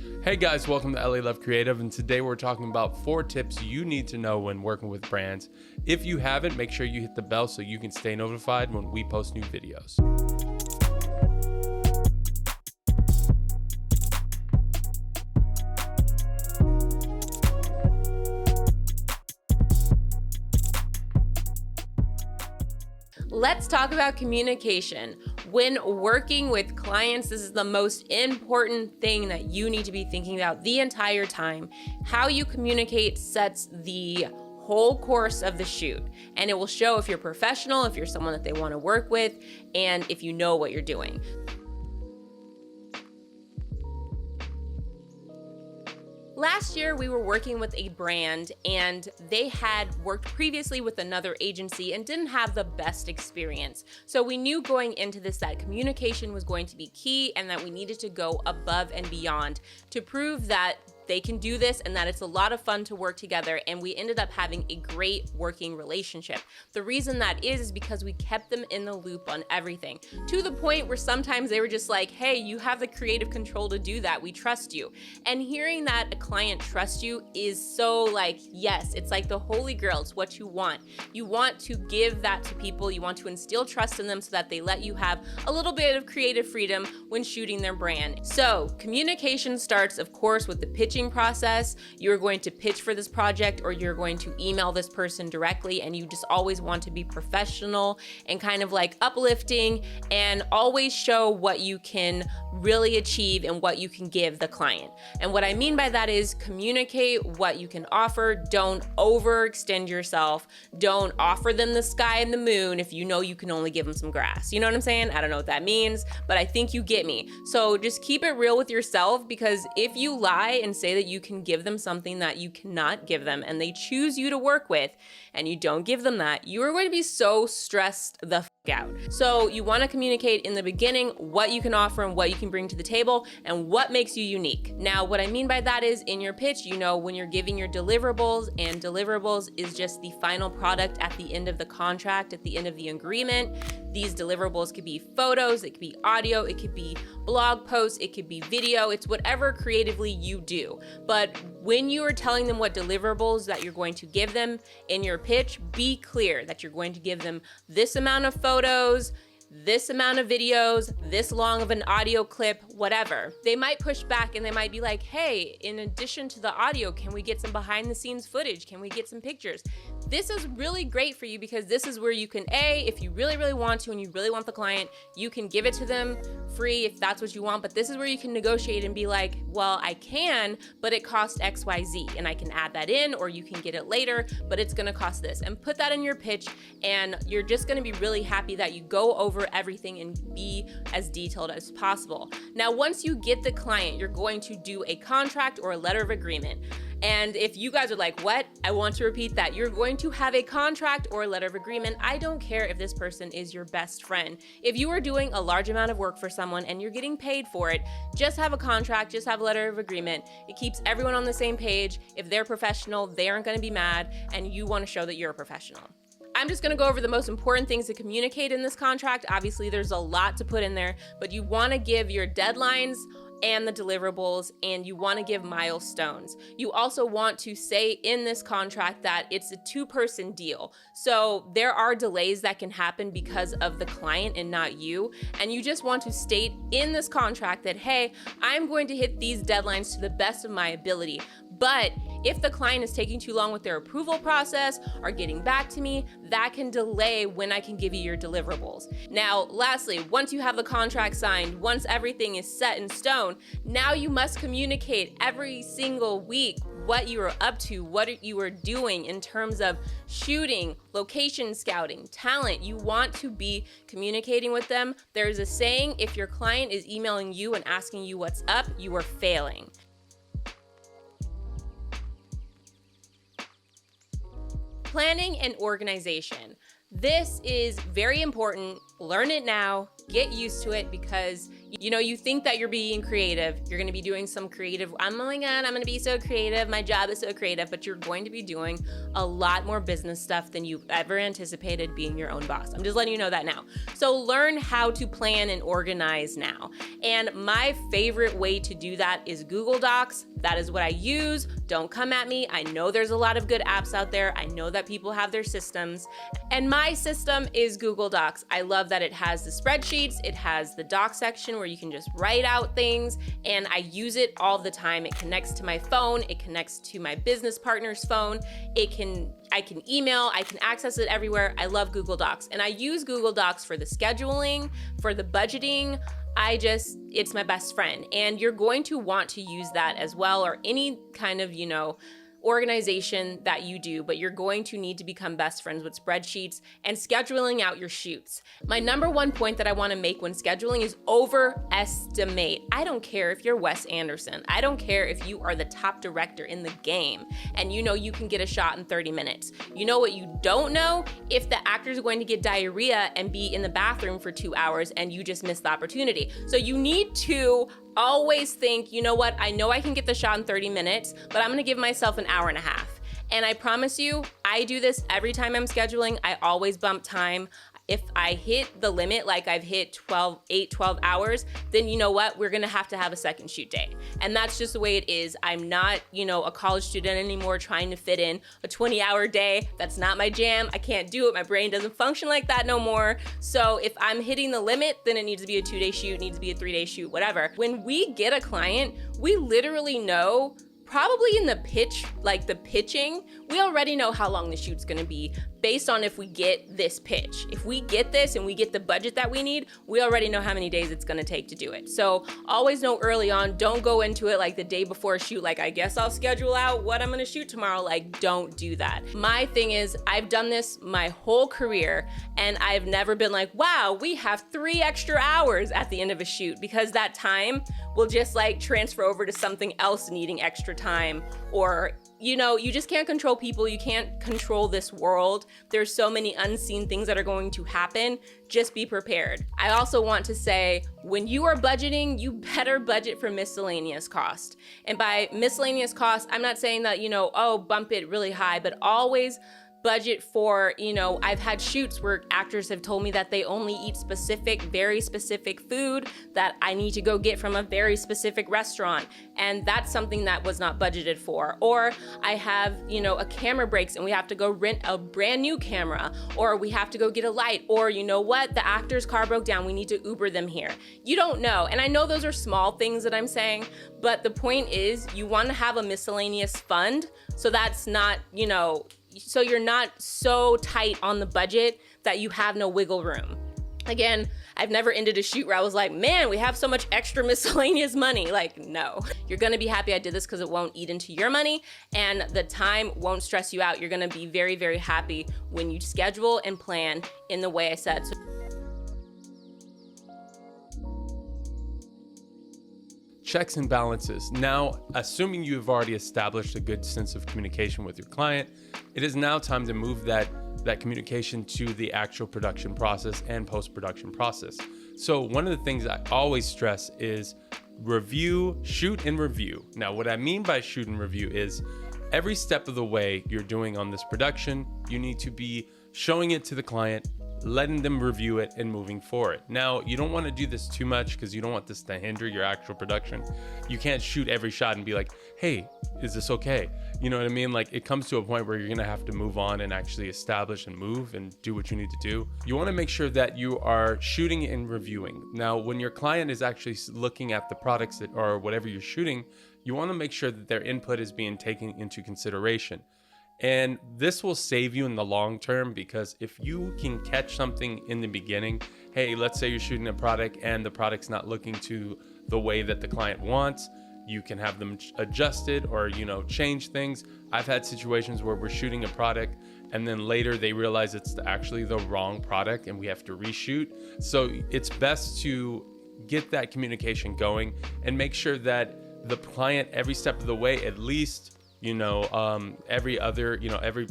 Hey guys, welcome to LA Love Creative, and today we're talking about 4 tips you need to know when working with brands. If you haven't, make sure you hit the bell so you can stay notified when we post new videos. Let's talk about communication. When working with clients, this is the most important thing that you need to be thinking about the entire time. How you communicate sets the whole course of the shoot, and it will show if you're professional, if you're someone that they want to work with, and if you know what you're doing. Last year, we were working with a brand and they had worked previously with another agency and didn't have the best experience. So we knew going into this that communication was going to be key and that we needed to go above and beyond to prove that they can do this and that it's a lot of fun to work together, and we ended up having a great working relationship. The reason that is because we kept them in the loop on everything, to the point where sometimes they were just like, hey, you have the creative control to do that, we trust you. And hearing that a client trusts you is so like, yes, it's like the holy grail. It's what you want. You want to give that to people. You want to instill trust in them so that they let you have a little bit of creative freedom when shooting their brand. So communication starts, of course, with the pitching process. You're going to pitch for this project, or you're going to email this person directly, and you just always want to be professional and kind of like uplifting and always show what you can really achieve and what you can give the client. And what I mean by that is communicate what you can offer. Don't overextend yourself. Don't offer them the sky and the moon if you know you can only give them some grass. You know what I'm saying? I don't know what that means, but I think you get me. So just keep it real with yourself, because if you lie and say that you can give them something that you cannot give them and they choose you to work with and you don't give them that, you are going to be so stressed the out. So you want to communicate in the beginning what you can offer and what you can bring to the table and what makes you unique. Now, what I mean by that is in your pitch, you know, when you're giving your deliverables, and deliverables is just the final product at the end of the contract, at the end of the agreement. These deliverables could be photos, it could be audio, it could be blog posts, it could be video, it's whatever creatively you do. But when you are telling them what deliverables that you're going to give them in your pitch, be clear that you're going to give them this amount of photos, this amount of videos, this long of an audio clip, whatever. They might push back and they might be like, hey, in addition to the audio, can we get some behind the scenes footage? Can we get some pictures? This is really great for you, because this is where you can, if you really, really want to and you really want the client, you can give it to them free if that's what you want. But this is where you can negotiate and be like, well, I can, but it costs XYZ and I can add that in, or you can get it later, but it's gonna cost this. And put that in your pitch, and you're just gonna be really happy that you go over everything and be as detailed as possible. Now, once you get the client, you're going to do a contract or a letter of agreement. And if you guys are like, what? I want to repeat that. You're going to have a contract or a letter of agreement. I don't care if this person is your best friend. If you are doing a large amount of work for someone and you're getting paid for it, just have a contract, just have a letter of agreement. It keeps everyone on the same page. If they're professional, they aren't going to be mad, and you want to show that you're a professional. I'm just gonna go over the most important things to communicate in this contract. Obviously, there's a lot to put in there, but you wanna give your deadlines and the deliverables, and you wanna give milestones. You also want to say in this contract that it's a 2-person deal. So there are delays that can happen because of the client and not you. And you just want to state in this contract that, hey, I'm going to hit these deadlines to the best of my ability. But if the client is taking too long with their approval process or getting back to me, that can delay when I can give you your deliverables. Now, lastly, once you have the contract signed, once everything is set in stone, now you must communicate every single week what you are up to, what you are doing in terms of shooting, location scouting, talent. You want to be communicating with them. There's a saying, if your client is emailing you and asking you what's up, you are failing. Planning and organization. This is very important. Learn it now, get used to it, because You know, you think that you're being creative. You're going to be doing some creative, oh my God, I'm going to be so creative. My job is so creative, but you're going to be doing a lot more business stuff than you've ever anticipated being your own boss. I'm just letting you know that now. So learn how to plan and organize now. And my favorite way to do that is Google Docs. That is what I use. Don't come at me. I know there's a lot of good apps out there. I know that people have their systems. And my system is Google Docs. I love that it has the spreadsheets. It has the doc section where you can just write out things, and I use it all the time. It connects to my phone. It connects to my business partner's phone. I can email. I can access it everywhere. I love Google Docs. And I use Google Docs for the scheduling, for the budgeting. It's my best friend. And you're going to want to use that as well, or any kind of, organization that you do, but you're going to need to become best friends with spreadsheets and scheduling out your shoots. My number one point that I want to make when scheduling is overestimate. I don't care if you're Wes Anderson. I don't care if you are the top director in the game and you know you can get a shot in 30 minutes. You know what you don't know? If the actor's going to get diarrhea and be in the bathroom for 2 hours and you just missed the opportunity. So you need to always think, you know what, I know I can get the shot in 30 minutes, but I'm gonna give myself an hour and a half. And I promise you, I do this every time I'm scheduling. I always bump time. If I hit the limit, like I've hit 12 hours, then you know what? We're gonna have to have a second shoot day. And that's just the way it is. I'm not, a college student anymore trying to fit in a 20-hour day. That's not my jam. I can't do it. My brain doesn't function like that no more. So if I'm hitting the limit, then it needs to be a 2-day shoot, it needs to be a 3-day shoot, whatever. When we get a client, we literally know, probably in the pitch, like the pitching, we already know how long the shoot's gonna be based on if we get this pitch. If we get this and we get the budget that we need, we already know how many days it's gonna take to do it. So always know early on, don't go into it like the day before a shoot, like I guess I'll schedule out what I'm gonna shoot tomorrow. Like, don't do that. My thing is, I've done this my whole career and I've never been like, wow, we have 3 extra hours at the end of a shoot, because that time will just like transfer over to something else needing extra time. Or you just can't control people. You can't control this world. There's so many unseen things that are going to happen. Just be prepared. I also want to say, when you are budgeting, you better budget for miscellaneous cost. And by miscellaneous cost, I'm not saying that, bump it really high, but always budget for, I've had shoots where actors have told me that they only eat very specific food that I need to go get from a very specific restaurant. And that's something that was not budgeted for. Or I have, a camera breaks and we have to go rent a brand new camera, or we have to go get a light, or the actor's car broke down, we need to Uber them here. You don't know. And I know those are small things that I'm saying, but the point is you want to have a miscellaneous fund. So that's not, so you're not so tight on the budget that you have no wiggle room. Again, I've never ended a shoot where I was like, man, we have so much extra miscellaneous money. Like, no. You're gonna be happy I did this because it won't eat into your money and the time won't stress you out. You're gonna be very, very happy when you schedule and plan in the way I said. Checks and balances. Now, assuming you've already established a good sense of communication with your client, it is now time to move that communication to the actual production process and post-production process. So one of the things I always stress is shoot and review. Now, what I mean by shoot and review is every step of the way you're doing on this production, you need to be showing it to the client, letting them review it and moving forward. Now, you don't want to do this too much because you don't want this to hinder your actual production. You can't shoot every shot and be like, hey, is this okay? You know what I mean? Like, it comes to a point where you're going to have to move on and actually establish and move and do what you need to do. You want to make sure that you are shooting and reviewing. Now, when your client is actually looking at the products or whatever you're shooting, you want to make sure that their input is being taken into consideration. And this will save you in the long term, because if you can catch something in the beginning, hey, let's say you're shooting a product and the product's not looking to the way that the client wants, you can have them adjusted or, change things. I've had situations where we're shooting a product and then later they realize it's actually the wrong product and we have to reshoot. So it's best to get that communication going and make sure that the client, every step of the way, at least every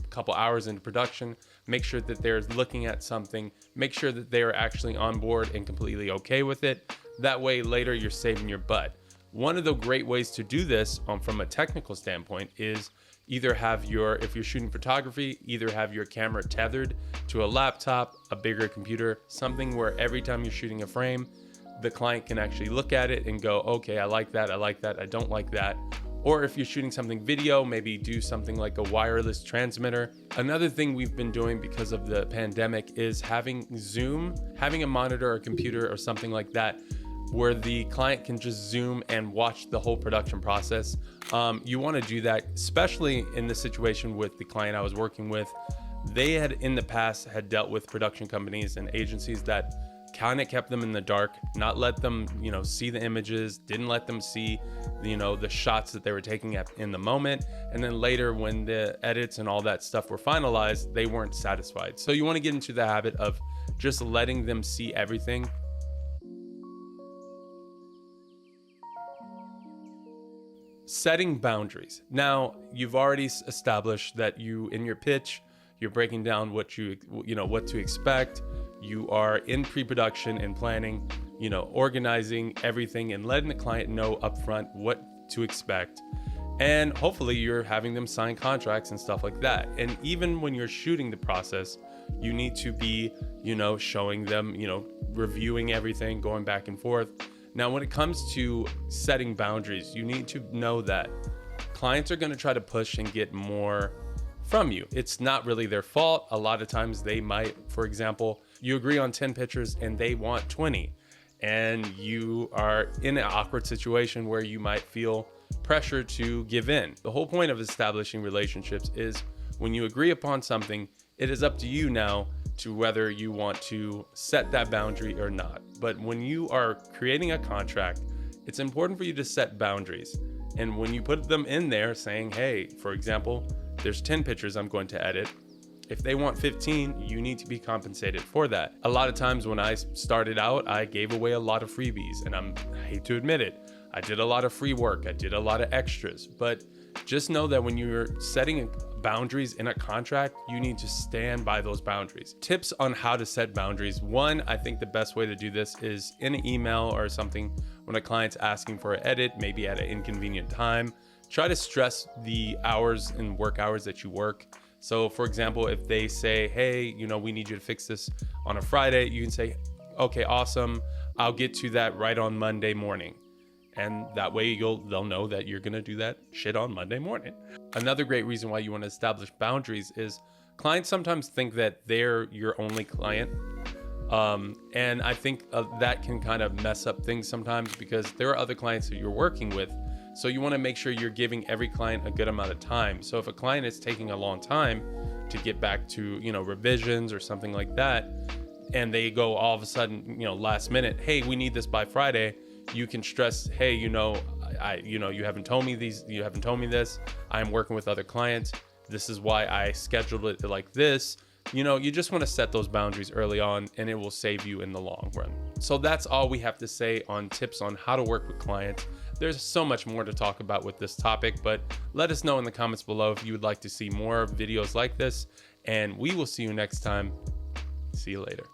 couple hours into production, make sure that they're looking at something, make sure that they're actually on board and completely okay with it. That way later you're saving your butt. One of the great ways to do this from a technical standpoint is either have if you're shooting photography, either have your camera tethered to a laptop, a bigger computer, something where every time you're shooting a frame, the client can actually look at it and go, okay, I like that, I don't like that. Or if you're shooting something video, maybe do something like a wireless transmitter. Another thing we've been doing because of the pandemic is having Zoom, having a monitor or computer or something like that, where the client can just Zoom and watch the whole production process. You want to do that, especially in the situation with the client I was working with. They had in the past had dealt with production companies and agencies that kind of kept them in the dark, not let them, see the images, didn't let them see, the shots that they were taking in the moment. And then later when the edits and all that stuff were finalized, they weren't satisfied. So you want to get into the habit of just letting them see everything. Setting boundaries. Now, you've already established that in your pitch, you're breaking down what what to expect. You are in pre-production and planning, organizing everything and letting the client know upfront what to expect. And hopefully you're having them sign contracts and stuff like that. And even when you're shooting the process, you need to be, showing them, reviewing everything, going back and forth. Now, when it comes to setting boundaries, you need to know that clients are going to try to push and get more from you. It's not really their fault. A lot of times they might, for example, you agree on 10 pictures and they want 20, and you are in an awkward situation where you might feel pressure to give in. The whole point of establishing relationships is when you agree upon something, it is up to you now to whether you want to set that boundary or not. But when you are creating a contract, it's important for you to set boundaries. And when you put them in there saying, hey, for example, there's 10 pictures I'm going to edit. If they want 15, you need to be compensated for that. A lot of times when I started out, I gave away a lot of freebies, and I hate to admit it, I did a lot of free work. I did a lot of extras, but just know that when you're setting boundaries in a contract, you need to stand by those boundaries. Tips on how to set boundaries. One, I think the best way to do this is in an email or something when a client's asking for an edit, maybe at an inconvenient time. Try to stress the hours and work hours that you work. So for example, if they say, hey, we need you to fix this on a Friday, you can say, okay, awesome. I'll get to that right on Monday morning. And that way they'll know that you're gonna do that shit on Monday morning. Another great reason why you wanna establish boundaries is clients sometimes think that they're your only client. And I think that can kind of mess up things sometimes because there are other clients that you're working with. So you wanna make sure you're giving every client a good amount of time. So if a client is taking a long time to get back to, revisions or something like that, and they go all of a sudden, last minute, hey, we need this by Friday, you can stress, hey, you haven't told me this. I'm working with other clients. This is why I scheduled it like this. You just want to set those boundaries early on, and it will save you in the long run. So that's all we have to say on tips on how to work with clients. There's so much more to talk about with this topic, but let us know in the comments below if you would like to see more videos like this, and we will see you next time. See you later.